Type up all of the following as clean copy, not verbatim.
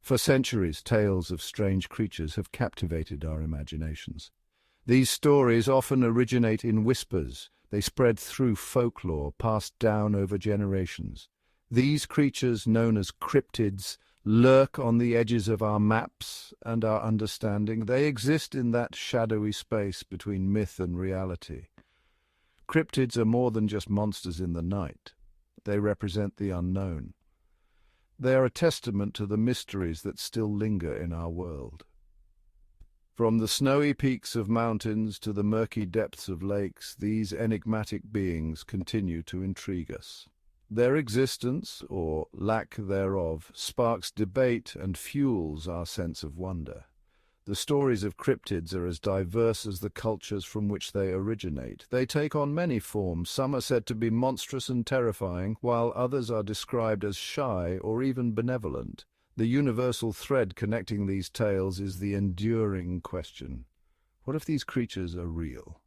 For centuries, tales of strange creatures have captivated our imaginations. These stories often originate in whispers. They spread through folklore, passed down over generations. These creatures, known as cryptids, lurk on the edges of our maps and our understanding. They exist in that shadowy space between myth and reality. Cryptids are more than just monsters in the night. They represent the unknown. They are a testament to the mysteries that still linger in our world. From the snowy peaks of mountains to the murky depths of lakes, these enigmatic beings continue to intrigue us. Their existence, or lack thereof, sparks debate and fuels our sense of wonder. The stories of cryptids are as diverse as the cultures from which they originate. They take on many forms. Some are said to be monstrous and terrifying, while others are described as shy or even benevolent. The universal thread connecting these tales is the enduring question: what if these creatures are real?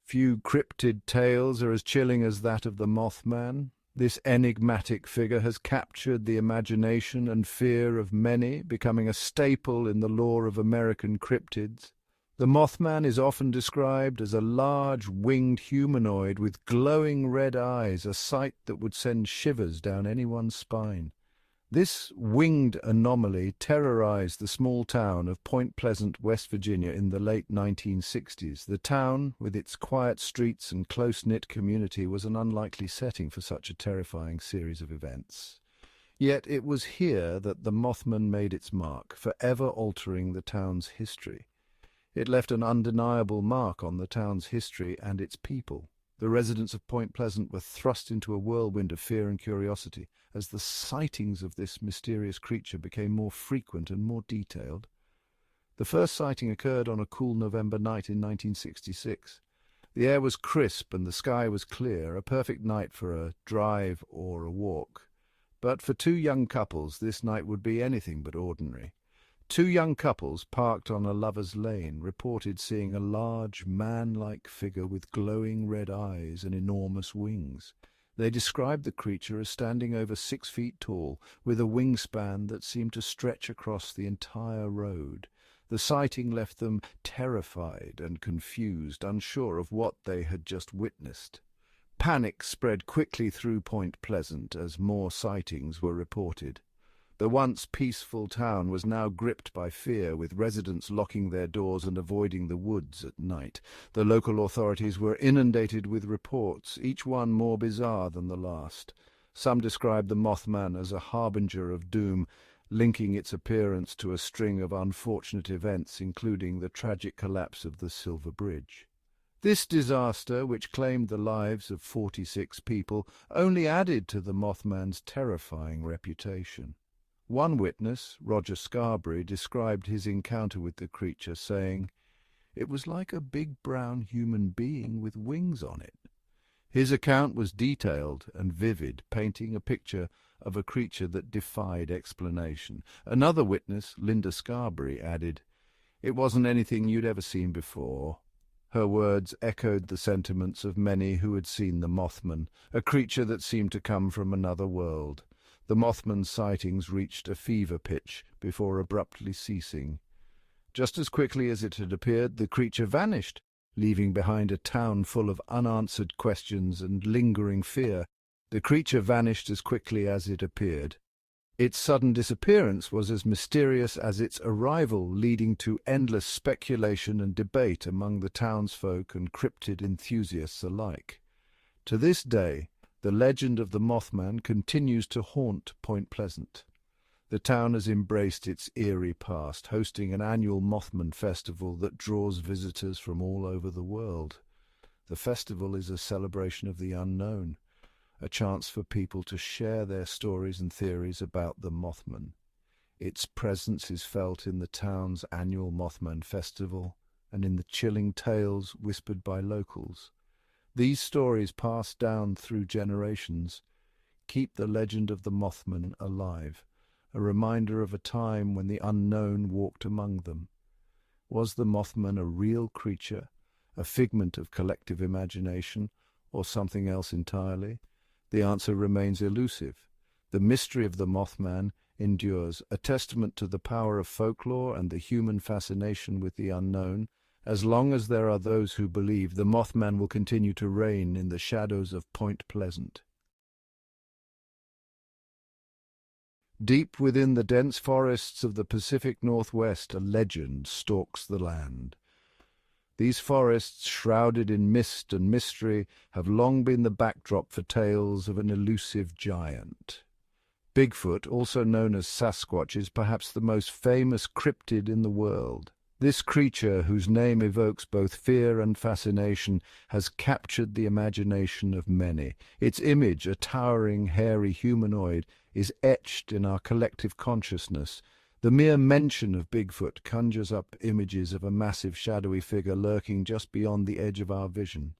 Few cryptid tales are as chilling as that of the Mothman. This enigmatic figure has captured the imagination and fear of many, becoming a staple in the lore of American cryptids. The Mothman is often described as a large, winged humanoid with glowing red eyes, a sight that would send shivers down anyone's spine. This winged anomaly terrorized the small town of Point Pleasant, West Virginia in the late 1960s. The town, with its quiet streets and close-knit community, was an unlikely setting for such a terrifying series of events. Yet it was here that the Mothman made its mark, forever altering the town's history. It left an undeniable mark on the town's history and its people. The residents of Point Pleasant were thrust into a whirlwind of fear and curiosity as the sightings of this mysterious creature became more frequent and more detailed. The first sighting occurred on a cool November night in 1966. The air was crisp and the sky was clear, a perfect night for a drive or a walk. But for two young couples, this night would be anything but ordinary. Two young couples parked on a lover's lane reported seeing a large, man-like figure with glowing red eyes and enormous wings. They described the creature as standing over 6 feet tall, with a wingspan that seemed to stretch across the entire road. The sighting left them terrified and confused, unsure of what they had just witnessed. Panic spread quickly through Point Pleasant as more sightings were reported. The once peaceful town was now gripped by fear, with residents locking their doors and avoiding the woods at night. The local authorities were inundated with reports, each one more bizarre than the last. Some described the Mothman as a harbinger of doom, linking its appearance to a string of unfortunate events, including the tragic collapse of the Silver Bridge. This disaster, which claimed the lives of 46 people, only added to the Mothman's terrifying reputation. One witness, Roger Scarborough, described his encounter with the creature, saying, "It was like a big brown human being with wings on it." His account was detailed and vivid, painting a picture of a creature that defied explanation. Another witness, Linda Scarborough, added, "It wasn't anything you'd ever seen before." Her words echoed the sentiments of many who had seen the Mothman, a creature that seemed to come from another world. The Mothman's sightings reached a fever pitch before abruptly ceasing. Just as quickly as it had appeared, the creature vanished, leaving behind a town full of unanswered questions and lingering fear. The creature vanished as quickly as it appeared. Its sudden disappearance was as mysterious as its arrival, leading to endless speculation and debate among the townsfolk and cryptid enthusiasts alike. To this day, the legend of the Mothman continues to haunt Point Pleasant. The town has embraced its eerie past, hosting an annual Mothman festival that draws visitors from all over the world. The festival is a celebration of the unknown, a chance for people to share their stories and theories about the Mothman. Its presence is felt in the town's annual Mothman festival and in the chilling tales whispered by locals. These stories, passed down through generations, keep the legend of the Mothman alive, a reminder of a time when the unknown walked among them. Was the Mothman a real creature, a figment of collective imagination, or something else entirely? The answer remains elusive. The mystery of the Mothman endures, a testament to the power of folklore and the human fascination with the unknown. As long as there are those who believe, the Mothman will continue to reign in the shadows of Point Pleasant. Deep within the dense forests of the Pacific Northwest, a legend stalks the land. These forests, shrouded in mist and mystery, have long been the backdrop for tales of an elusive giant. Bigfoot, also known as Sasquatch, is perhaps the most famous cryptid in the world. This creature, whose name evokes both fear and fascination, has captured the imagination of many. Its image, a towering, hairy humanoid, is etched in our collective consciousness. The mere mention of Bigfoot conjures up images of a massive shadowy figure lurking just beyond the edge of our vision.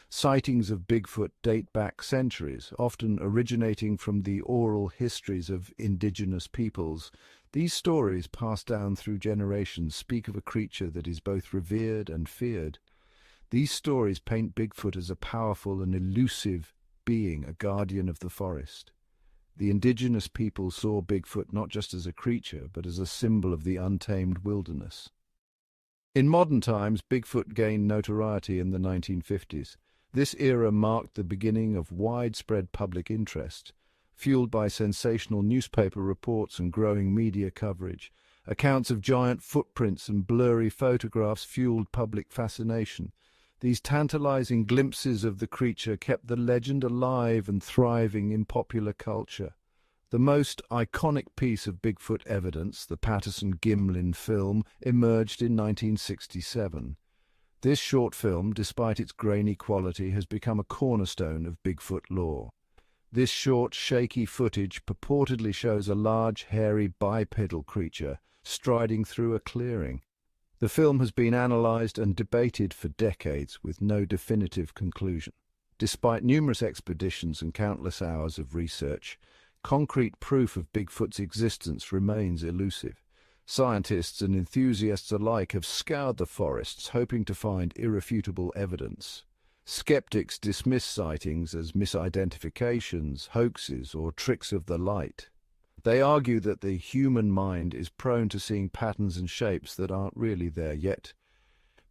Sightings of Bigfoot date back centuries, often originating from the oral histories of indigenous peoples. These stories, passed down through generations, speak of a creature that is both revered and feared. These stories paint Bigfoot as a powerful and elusive being, a guardian of the forest. The indigenous people saw Bigfoot not just as a creature, but as a symbol of the untamed wilderness. In modern times, Bigfoot gained notoriety in the 1950s. This era marked the beginning of widespread public interest, fueled by sensational newspaper reports and growing media coverage. Accounts of giant footprints and blurry photographs fueled public fascination. These tantalizing glimpses of the creature kept the legend alive and thriving in popular culture. The most iconic piece of Bigfoot evidence, the Patterson-Gimlin film, emerged in 1967. This short film, despite its grainy quality, has become a cornerstone of Bigfoot lore. This short, shaky footage purportedly shows a large, hairy, bipedal creature striding through a clearing. The film has been analyzed and debated for decades with no definitive conclusion. Despite numerous expeditions and countless hours of research, concrete proof of Bigfoot's existence remains elusive. Scientists and enthusiasts alike have scoured the forests, hoping to find irrefutable evidence. Skeptics dismiss sightings as misidentifications, hoaxes, or tricks of the light. They argue that the human mind is prone to seeing patterns and shapes that aren't really there yet.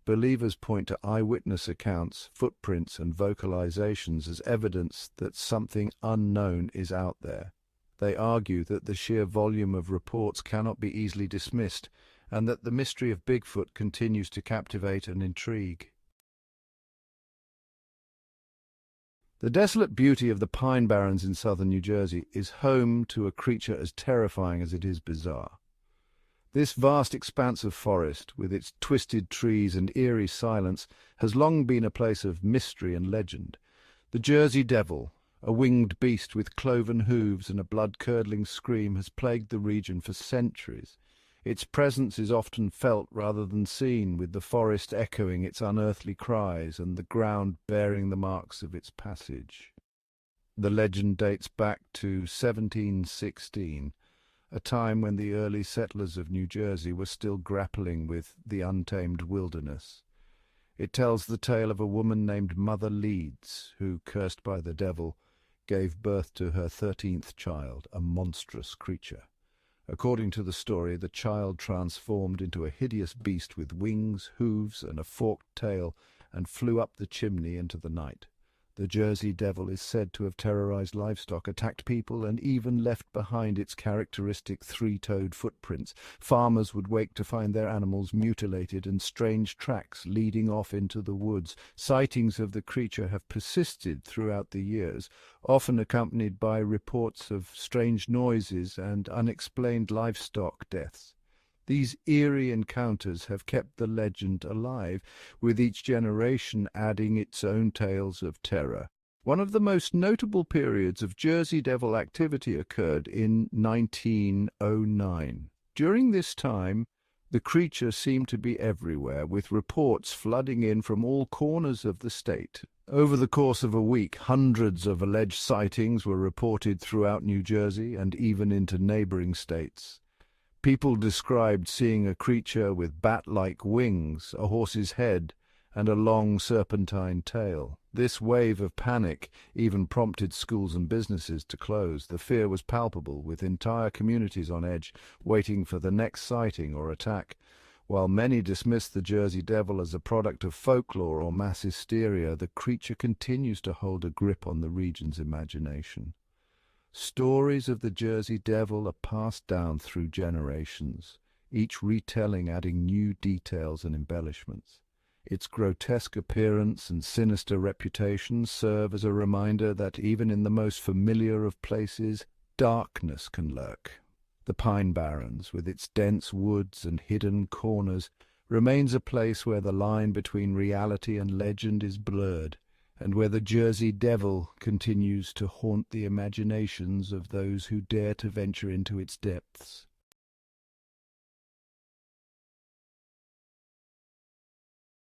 Believers point to eyewitness accounts, footprints, and vocalizations as evidence that something unknown is out there. They argue that the sheer volume of reports cannot be easily dismissed, and that the mystery of Bigfoot continues to captivate and intrigue. The desolate beauty of the pine barrens in southern New Jersey is home to a creature as terrifying as it is bizarre. This vast expanse of forest, with its twisted trees and eerie silence, has long been a place of mystery and legend. The Jersey Devil, a winged beast with cloven hooves and a blood-curdling scream, has plagued the region for centuries. Its presence is often felt rather than seen, with the forest echoing its unearthly cries and the ground bearing the marks of its passage. The legend dates back to 1716, a time when the early settlers of New Jersey were still grappling with the untamed wilderness. It tells the tale of a woman named Mother Leeds, who, cursed by the devil, gave birth to her 13th child, a monstrous creature. According to the story, the child transformed into a hideous beast with wings, hooves, and a forked tail, and flew up the chimney into the night. The Jersey Devil is said to have terrorized livestock, attacked people, and even left behind its characteristic three-toed footprints. Farmers would wake to find their animals mutilated and strange tracks leading off into the woods. Sightings of the creature have persisted throughout the years, often accompanied by reports of strange noises and unexplained livestock deaths. These eerie encounters have kept the legend alive, with each generation adding its own tales of terror. One of the most notable periods of Jersey Devil activity occurred in 1909. During this time, the creature seemed to be everywhere, with reports flooding in from all corners of the state. Over the course of a week, hundreds of alleged sightings were reported throughout New Jersey and even into neighboring states. People described seeing a creature with bat-like wings, a horse's head, and a long serpentine tail. This wave of panic even prompted schools and businesses to close. The fear was palpable, with entire communities on edge, waiting for the next sighting or attack. While many dismissed the Jersey Devil as a product of folklore or mass hysteria, the creature continues to hold a grip on the region's imagination. Stories of the Jersey Devil are passed down through generations, each retelling adding new details and embellishments. Its grotesque appearance and sinister reputation serve as a reminder that even in the most familiar of places, darkness can lurk. The Pine Barrens, with its dense woods and hidden corners, remains a place where the line between reality and legend is blurred, and where the Jersey Devil continues to haunt the imaginations of those who dare to venture into its depths.